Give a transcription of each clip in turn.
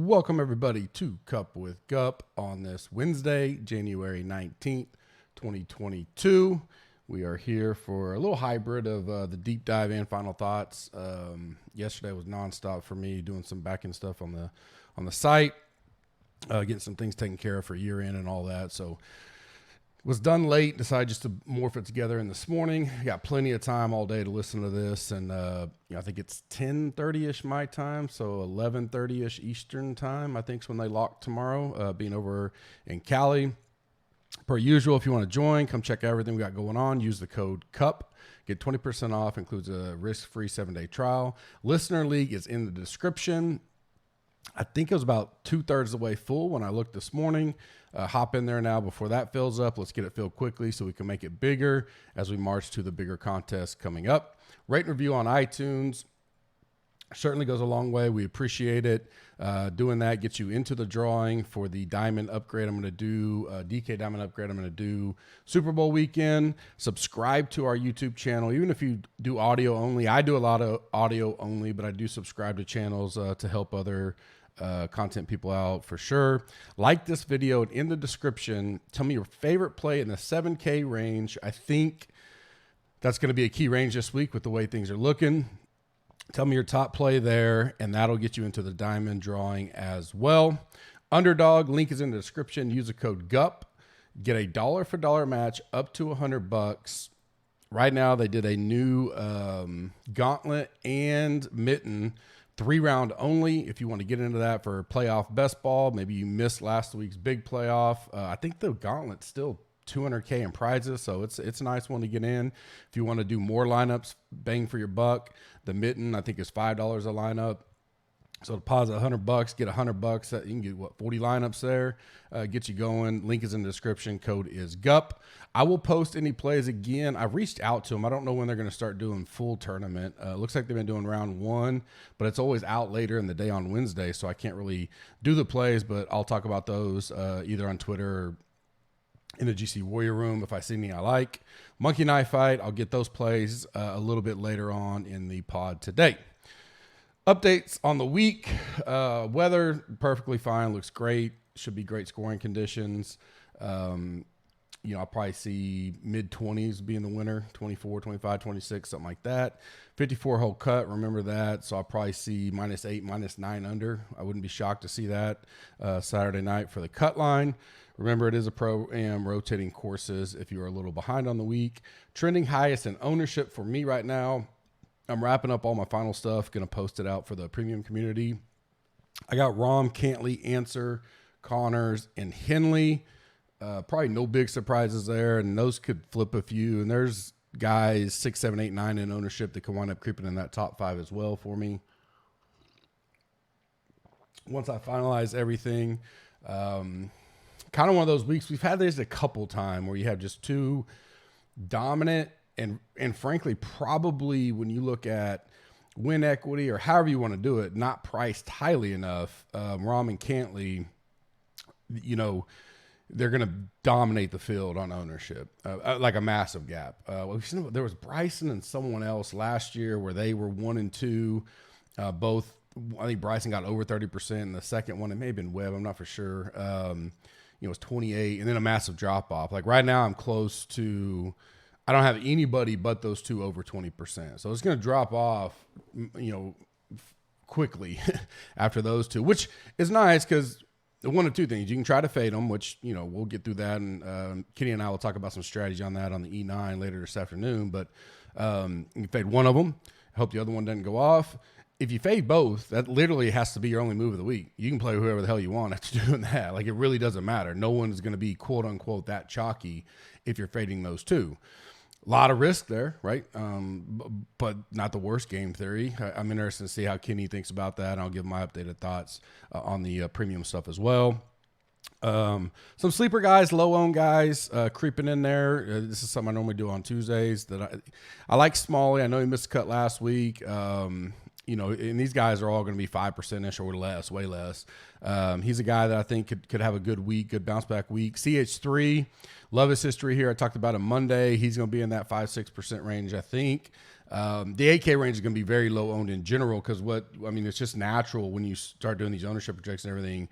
Welcome everybody to Cup with Gup on this Wednesday, January 19th, 2022. We are here for a little hybrid of the deep dive and final thoughts. Yesterday was nonstop for me, doing some back-end stuff on the site, getting some things taken care of for year end and all that. So was done late, decided just to morph it together in this morning. Got plenty of time all day to listen to this, and I think it's 10:30ish my time, so 11:30ish Eastern time, I think is when they lock tomorrow, being over in Cali. Per usual, if you want to join, come check out everything we got going on. Use the code CUP. Get 20% off, includes a risk-free 7-day trial. Listener League is in the description. I think it was about 2/3 of the way full when I looked this morning. Hop in there now before that fills up. Let's get it filled quickly so we can make it bigger as we march to the bigger contest coming up. Rate and review on iTunes certainly goes a long way. We appreciate it. Doing that gets you into the drawing for the diamond upgrade I'm going to do, DK diamond upgrade I'm going to do Super Bowl weekend. Subscribe to our YouTube channel. Even if you do audio only, I do a lot of audio only, but I do subscribe to channels to help other content people out for sure. Like this video, and in the description, tell me your favorite play in the 7K range. I think that's going to be a key range this week with the way things are looking. Tell me your top play there, and that'll get you into the diamond drawing as well. Underdog, link is in the description. Use the code GUP. Get a dollar for dollar match up to $100. Right now, they did a new gauntlet and mitten, 3-round only. If you want to get into that for playoff best ball, maybe you missed last week's big playoff. I think the gauntlet's still $200K in prizes, so it's a nice one to get in. If you want to do more lineups, bang for your buck. The mitten, I think, is $5 a lineup. So deposit $100, get $100. You can get 40 lineups there. Get you going. Link is in the description. Code is GUP. I will post any plays again. I reached out to them. I don't know when they're going to start doing full tournament. Looks like they've been doing round 1, but it's always out later in the day on Wednesday, so I can't really do the plays, but I'll talk about those either on Twitter or in the GC Warrior Room if I see any I like. Monkey Knife Fight, I'll get those plays a little bit later on in the pod today. Updates on the week. Weather, perfectly fine, looks great. Should be great scoring conditions. I'll probably see mid-20s be in the winter, 24, 25, 26, something like that. 54-hole cut, remember that. So I'll probably see -8, -9 under. I wouldn't be shocked to see that Saturday night for the cut line. Remember, it is a pro-am rotating courses if you're a little behind on the week. Trending highest in ownership for me right now. I'm wrapping up all my final stuff. Going to post it out for the premium community. I got Rahm, Cantley, Answer, Connors, and Henley. Probably no big surprises there, and those could flip a few. And there's guys 6, 7, 8, 9 in ownership that can wind up creeping in that top 5 as well for me. Once I finalize everything, kind of one of those weeks. We've had this a couple times where you have just two dominant and frankly, probably when you look at win equity or however you want to do it, not priced highly enough. Rahm and Cantley, they're going to dominate the field on ownership, like a massive gap. There was Bryson and someone else last year where they were 1 and 2, both. I think Bryson got over 30%, and the second one, it may have been Webb, I'm not for sure. It was 28, and then a massive drop off. Like right now, I'm close to. I don't have anybody but those two over 20%. So it's going to drop off, quickly after those two, which is nice because one of two things. You can try to fade them, which, we'll get through that. And Kenny and I will talk about some strategy on that on the E9 later this afternoon. But you can fade one of them. Hope the other one doesn't go off. If you fade both, that literally has to be your only move of the week. You can play whoever the hell you want after doing that. Like, it really doesn't matter. No one's going to be, quote unquote, that chalky if you're fading those two. A lot of risk there, right? But not the worst game theory. I'm interested to see how Kenny thinks about that. And I'll give my updated thoughts on the premium stuff as well. Some sleeper guys, low-owned guys creeping in there. This is something I normally do on Tuesdays. That I like Smalley. I know he missed a cut last week. And these guys are all going to be 5%-ish or less, way less. He's a guy that I think could have a good week, good bounce back week. CH3, love his history here. I talked about him Monday. He's going to be in that 5-6% range, I think. The 8K range is going to be very low owned in general because it's just natural when you start doing these ownership projections and everything.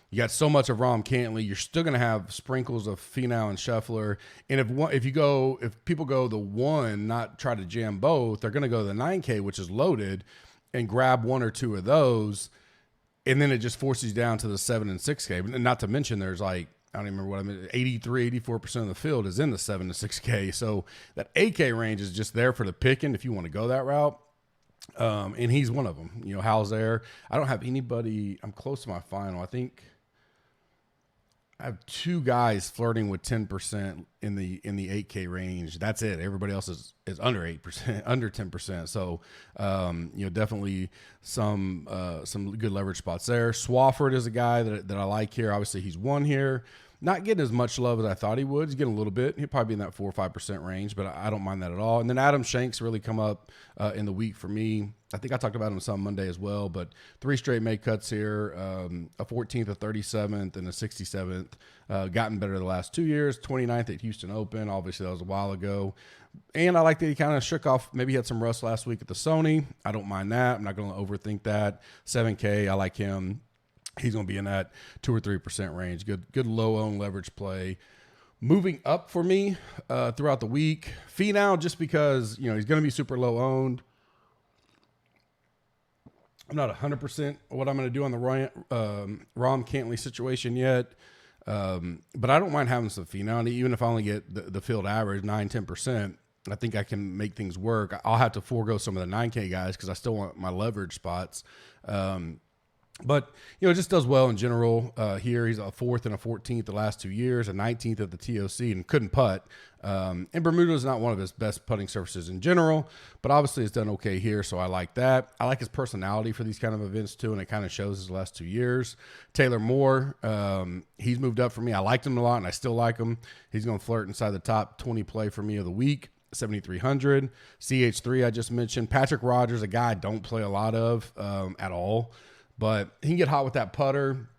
You got so much of Rahm Cantley, you're still going to have sprinkles of Finau and Scheffler. And if people go the one, not try to jam both, they're going to go to the 9K, which is loaded, and grab one or two of those. And then it just forces you down to the 7 and 6K. And not to mention there's like, I don't even remember what I mean, 84% of the field is in the 7 to 6K. So that 8K range is just there for the picking if you want to go that route. And he's one of them. Hal's there. I don't have anybody. I'm close to my final. I think I have two guys flirting with 10% in the 8K range. That's it. Everybody else is under 8%, under 10%. So, definitely some good leverage spots there. Swafford is a guy that I like here. Obviously, he's won here. Not getting as much love as I thought he would. He's getting a little bit. He'll probably be in that 4 or 5% range, but I don't mind that at all. And then Adam Shanks really come up in the week for me. I think I talked about him some Monday as well, but 3 straight make cuts here, a 14th, a 37th, and a 67th. Gotten better the last 2 years, 29th at Houston Open. Obviously, that was a while ago. And I like that he kind of shook off. Maybe he had some rust last week at the Sony. I don't mind that. I'm not going to overthink that. 7K, I like him. He's going to be in that 2 or 3% range. Good low-owned leverage play. Moving up for me throughout the week, Finau, just because he's going to be super low-owned. I'm not 100% what I'm going to do on the Rahm Cantley situation yet, but I don't mind having some Finau. Even if I only get the field average, 9-10%, I think I can make things work. I'll have to forego some of the 9K guys because I still want my leverage spots. But, it just does well in general here. He's a 4th and a 14th the last 2 years, a 19th at the TOC, and couldn't putt. And Bermuda is not one of his best putting surfaces in general, but obviously it's done okay here, so I like that. I like his personality for these kind of events, too, and it kind of shows his last 2 years. Taylor Moore, he's moved up for me. I liked him a lot, and I still like him. He's going to flirt inside the top 20 play for me of the week. 7,300. CH3 I just mentioned. Patrick Rogers, a guy I don't play a lot of at all. But he can get hot with that putter.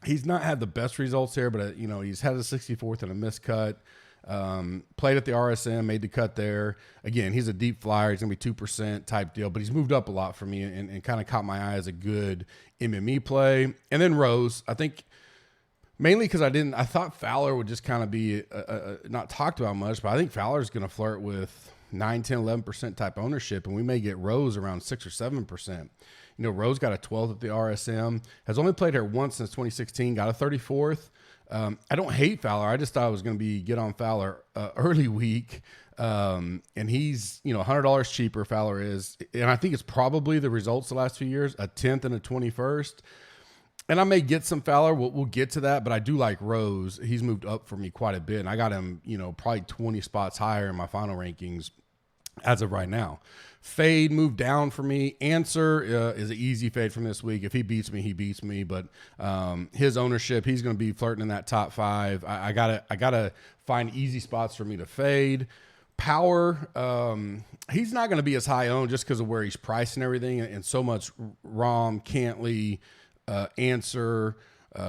He's not had the best results here, but, he's had a 64th and a missed cut. Played at the RSM, made the cut there. Again, he's a deep flyer. He's going to be 2% type deal, but he's moved up a lot for me and kind of caught my eye as a good MME play. And then Rose, I think mainly because I thought Fowler would just kind of be not talked about much, but I think Fowler's going to flirt with 9, 10, 11% type ownership, and we may get Rose around 6 or 7%. Rose got a 12th at the RSM, has only played here once since 2016, got a 34th. I don't hate Fowler. I just thought it was going to be get on Fowler early week. And he's, $100 cheaper, Fowler is. And I think it's probably the results the last few years, a 10th and a 21st. And I may get some Fowler. We'll get to that, but I do like Rose. He's moved up for me quite a bit. And I got him, probably 20 spots higher in my final rankings as of right now. Fade moved down for me. Answer is an easy fade from this week. If he beats me, he beats me. But his ownership, he's going to be flirting in that top 5. I gotta find easy spots for me to fade. Power, he's not going to be as high owned just because of where he's priced and everything, and so much Rahm, Cantley, Answer,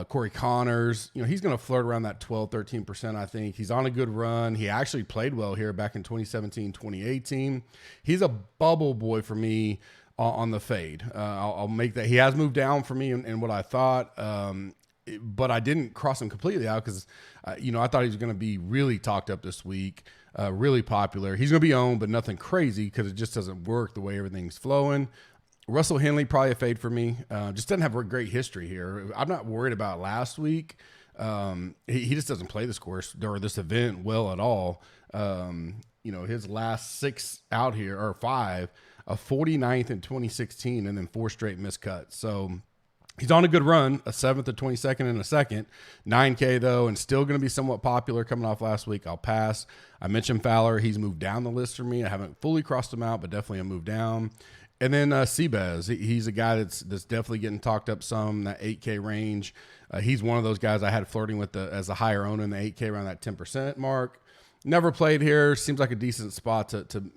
Corey Connors, he's going to flirt around that 12, 13%, I think. He's on a good run. He actually played well here back in 2017, 2018. He's a bubble boy for me on the fade. I'll make that. He has moved down for me in what I thought, but I didn't cross him completely out because, I thought he was going to be really talked up this week, really popular. He's going to be owned, but nothing crazy because it just doesn't work the way everything's flowing. Russell Henley, probably a fade for me. Just doesn't have a great history here. I'm not worried about last week. He just doesn't play this course or this event well at all. His last 6 out here, or 5, a 49th in 2016, and then 4 straight missed cuts. So he's on a good run, a 7th, a 22nd, and a 2nd. 9K, though, and still going to be somewhat popular coming off last week. I'll pass. I mentioned Fowler. He's moved down the list for me. I haven't fully crossed him out, but definitely a move down. And then Seabez, he's a guy that's definitely getting talked up some, that 8K range. He's one of those guys I had flirting with as a higher owner in the 8K around that 10% mark. Never played here. Seems like a decent spot to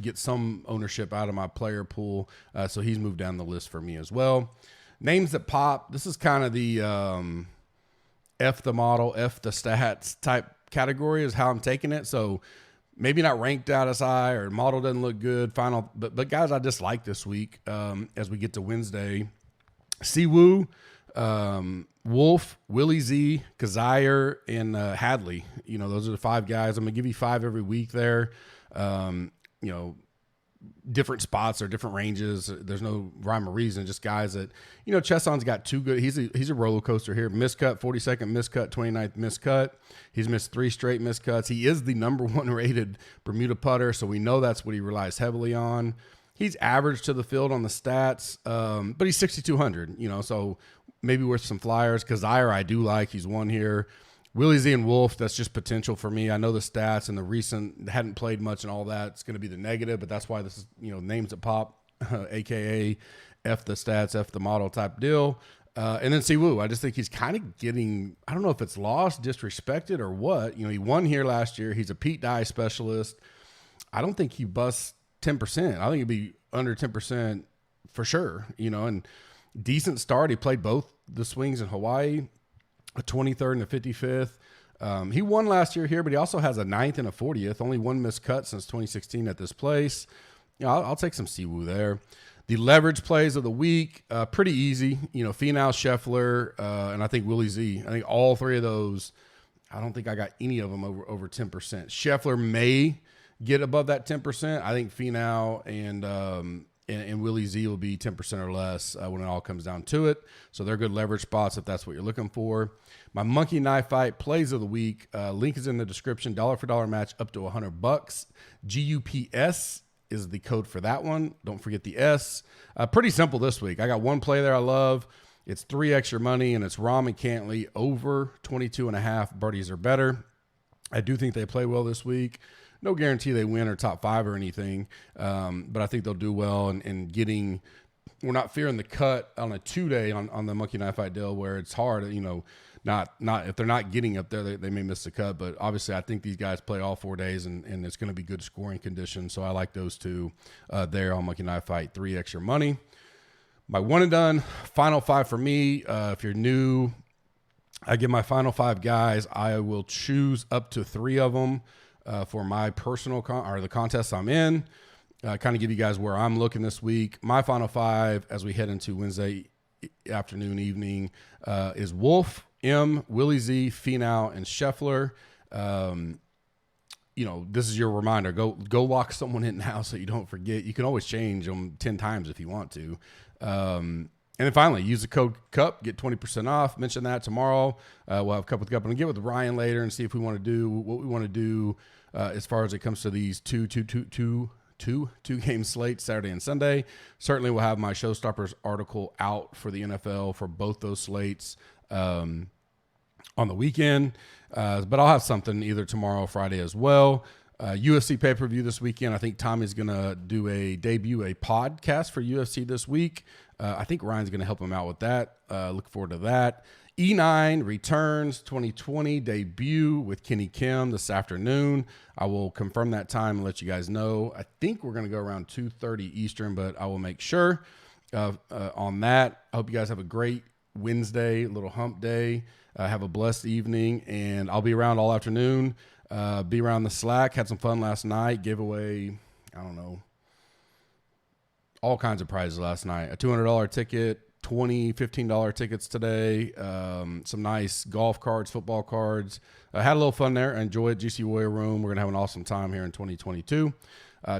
get some ownership out of my player pool. So he's moved down the list for me as well. Names that pop. This is kind of the F the model, F the stats type category is how I'm taking it. So maybe not ranked out as high, or model doesn't look good. But guys, I just like this week as we get to Wednesday. Siwoo, Wolf, Willie Z, Kazire, and Hadley. Those are the 5 guys. I'm gonna give you 5 every week there. Different spots or different ranges. There's no rhyme or reason. Just guys that, Chesson's got 2 good. He's a roller coaster here. Miscut, 42nd miscut, 29th miscut. He's missed 3 straight miscuts. He is the number 1 rated Bermuda putter, so we know that's what he relies heavily on. He's average to the field on the stats, but he's 6,200. So maybe worth some flyers. Kazire, I do like. He's 1 here. Willie Z and Wolf, that's just potential for me. I know the stats and the recent hadn't played much and all that. It's going to be the negative, but that's why this is, names that pop, AKA F the stats, F the model type deal. And then Siwoo, I just think he's kind of getting, I don't know if it's lost, disrespected, or what. He won here last year. He's a Pete Dye specialist. I don't think he busts 10%. I think he'd be under 10% for sure, and decent start. He played both the swings in Hawaii, a 23rd and a 55th. He won last year here, but he also has a 9th and a 40th. Only 1 missed cut since 2016 at this place. I'll take some Siwoo there. The leverage plays of the week, pretty easy. Finau, Scheffler, and I think Willie Z. I think all 3 of those, I don't think I got any of them over 10%. Scheffler may get above that 10%. I think Finau and Willie Z will be 10% or less when it all comes down to it. So they're good leverage spots if that's what you're looking for. My monkey knife fight plays of the week. Link is in the description. $1 for $1 match up to $100. GUPS is the code for that one. Don't forget the S. Pretty simple this week. I got 1 play there I love. It's 3 extra money, and it's Rahm and Cantley over 22.5 birdies or better. I do think they play well this week. No guarantee they win or top 5 or anything, but I think they'll do well and getting. We're not fearing the cut on a 2-day on the monkey knife fight deal where it's hard. Not if they're not getting up there, they may miss the cut. But obviously, I think these guys play all 4 days, and it's going to be good scoring conditions. So I like those 2 there on monkey knife fight. 3 extra money. My one and done final 5 for me. If you're new, I give my final 5 guys. I will choose up to 3 of them. For my personal or the contests I'm in, kind of give you guys where I'm looking this week. My final 5 as we head into Wednesday afternoon, evening, is Wolf, M, Willie Z, Finau, and Scheffler. This is your reminder. Go lock someone in now so you don't forget. You can always change them 10 times if you want to. And then finally, use the code CUP, get 20% off. Mention that tomorrow. We'll have Cup with Cup. And get with Ryan later and see if we want to do what we want to do as far as it comes to these two game slates, Saturday and Sunday. Certainly we'll have my Showstoppers article out for the NFL for both those slates on the weekend. But I'll have something either tomorrow or Friday as well. UFC pay-per-view this weekend. I think Tommy's going to debut a podcast for UFC this week. I think Ryan's going to help him out with that. Look forward to that. E9 returns 2020 debut with Kenny Kim this afternoon. I will confirm that time and let you guys know. I think we're going to go around 2:30 Eastern, but I will make sure on that. I hope you guys have a great Wednesday, little hump day. Have a blessed evening, and I'll be around all afternoon. Be around the Slack. Had some fun last night. Gave away, I don't know, all kinds of prizes last night. A $200 ticket, $20, $15 tickets today. Some nice golf cards, football cards. Had a little fun there. I enjoyed GC Warrior Room. We're going to have an awesome time here in 2022.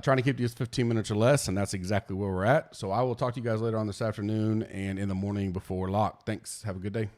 Trying to keep these 15 minutes or less, and that's exactly where we're at. So I will talk to you guys later on this afternoon and in the morning before lock. Thanks. Have a good day.